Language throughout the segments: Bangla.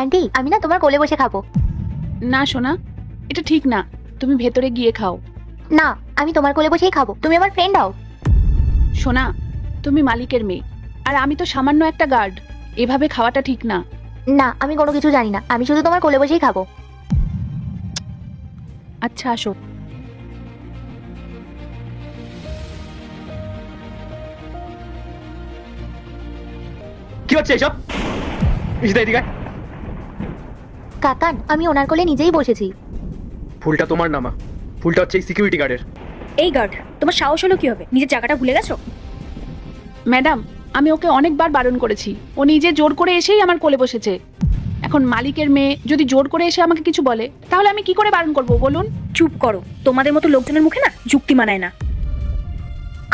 আন্টি আমি না তোমার কোলে বসে খাবো। না সোনা, এটা ঠিক না, তুমি ভেতরে গিয়ে খাও। না, আমি তোমার কোলে বসেই খাবো, তুমি আমার ফ্রেন্ড হও। সোনা, তুমি মালিকের মেয়ে আর আমি তো সামান্য একটা গার্ড, এভাবে খাওয়াটা ঠিক না। না, আমি কোনো কিছু জানি না, আমি শুধু তোমার কোলে বসেই খাবো। আচ্ছা আসো। কি হচ্ছে এসব? ঈশিতা এদিকে আয়। কাকান, আমি ওনার কোলে নিজেই বসেছি। ফুলটা তোমার নামা, ফুলটা হচ্ছে এই সিকিউরিটি গার্ডের। এই গার্ড, তোমার সাহস হলো কি হবে? নিজের জায়গাটা ভুলে গেছো? ম্যাডাম, আমি ওকে অনেকবার বারণ করেছি, ও নিজে জোর করে এসেই আমার কোলে বসেছে। এখন মালিকের মেয়ে যদি জোর করে এসে আমাকে কিছু বলে তাহলে আমি কি করে বারণ করব বলুন? চুপ করো, তোমাদের মতো লোকজনের মুখে না যুক্তি মানায় না।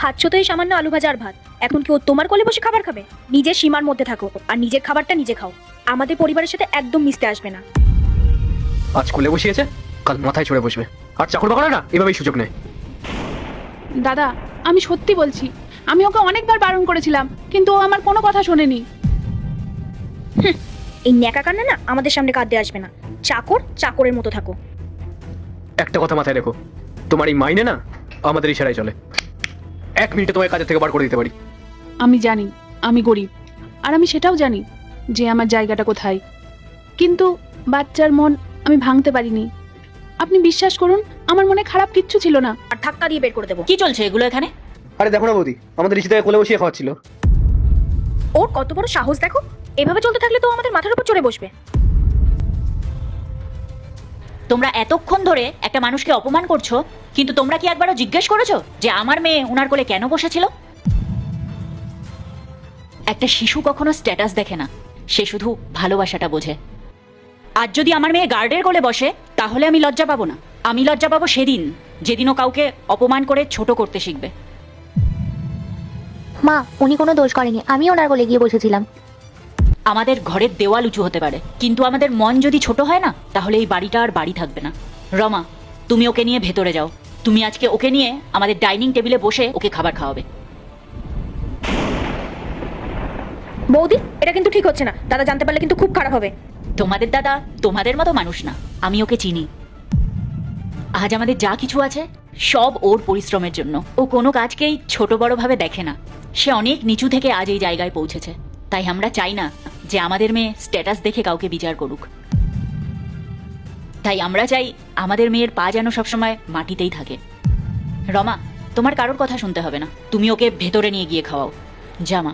খাচ্ছ তো এই সামান্য আলু ভাজা আর ভাত, এখন কি ও তোমার কোলে বসে খাবার খাবে? নিজের সীমার মধ্যে থাকো আর নিজের খাবারটা নিজে খাও। আমাদের পরিবারের সাথে একদম মিশতে আসবে না। আজ কোলে বসিয়েছে, কাল মাথায় চড়ে বসবে। আর চাকর বাকরা না এভাবেই সুযোগ নেয়। দাদা, আমি সত্যি বলছি, আমি ওকে অনেকবার বারণ করেছিলাম কিন্তু ও আমার কোনো কথা শোনেনি। এই ন্যাকা কান্না না আমাদের সামনে কাঁদতে আসবে না। চাকর চাকরের মতো থাকো। একটা কথা মাথায় রেখো, তোমার এই মাইনে না আমাদের ইশারায় চলে। 1 মিনিটে তোমার কাজের থেকে বার করে দিতে পারি। আমি জানি আমি গরিব, আর আমি সেটাও জানি যে আমার জায়গাটা কোথায়, কিন্তু বাচ্চার মন আমি ভাঙতে পারিনি। আপনি বিশ্বাস করুন, আমার মনে খারাপ কিচ্ছু ছিল না। আর ধাক্কা দিয়ে বের করে দেবো। কি চলছে এগুলো এখানে? আরে দেখো না বৌদি, আমাদের ঈশিতাকে কোলে বসিয়ে খাওয়াচ্ছিল। ওর কত বড় সাহস দেখো! এভাবে চলতে থাকলে তো আমাদের মাথার উপর চড়ে বসবে। তোমরা এতক্ষণ ধরে একটা মানুষকে অপমান করছো, কিন্তু তোমরা কি একবারও জিজ্ঞেস করেছো যে আমার মেয়ে ওনার কোলে কেন বসেছিল? একটা শিশু কখনো স্ট্যাটাস দেখে না, সে শুধু ভালোবাসাটা বোঝে। আজ যদি আমার মেয়ে গার্ডের কোলে বসে তাহলে আমি লজ্জা পাবো না, আমি লজ্জা পাবো সেদিন যেদিনও কাউকে অপমান করে ছোট করতে শিখবে। মা, উনি কোনো দোষ করেনি, আমি ওনার কোলে গিয়ে বসেছিলাম। আমাদের ঘরের দেওয়াল উঁচু হতে পারে, কিন্তু আমাদের মন যদি ছোট হয় না তাহলে এই বাড়িটা আর বাড়ি থাকবে না। রমা, তুমি ওকে নিয়ে ভেতরে যাও। তুমি আজকে ওকে নিয়ে আমাদের ডাইনিং টেবিলে বসে ওকে খাবার খাওয়াবে। বৌদি, এটা কিন্তু ঠিক হচ্ছে না। দাদা জানতে পারলে কিন্তু খুব খারাপ হবে। তোমাদের দাদা তোমাদের মতো মানুষ না, আমি ওকে চিনি। আজ আমাদের যা কিছু আছে সব ওর পরিশ্রমের জন্য। ও কোনো কাজকেই ছোট বড় ভাবে দেখে না, সে অনেক নিচু থেকে আজ এই জায়গায় পৌঁছেছে। তাই আমরা চাই না যে আমাদের মেয়ে স্ট্যাটাস দেখে কাউকে বিচার করুক। তাই আমরা চাই আমাদের মেয়ের পা যেন সবসময় মাটিতেই থাকে। রমা, তোমার কারোর কথা শুনতে হবে না, তুমি ওকে ভেতরে নিয়ে গিয়ে খাওয়াও। জামা।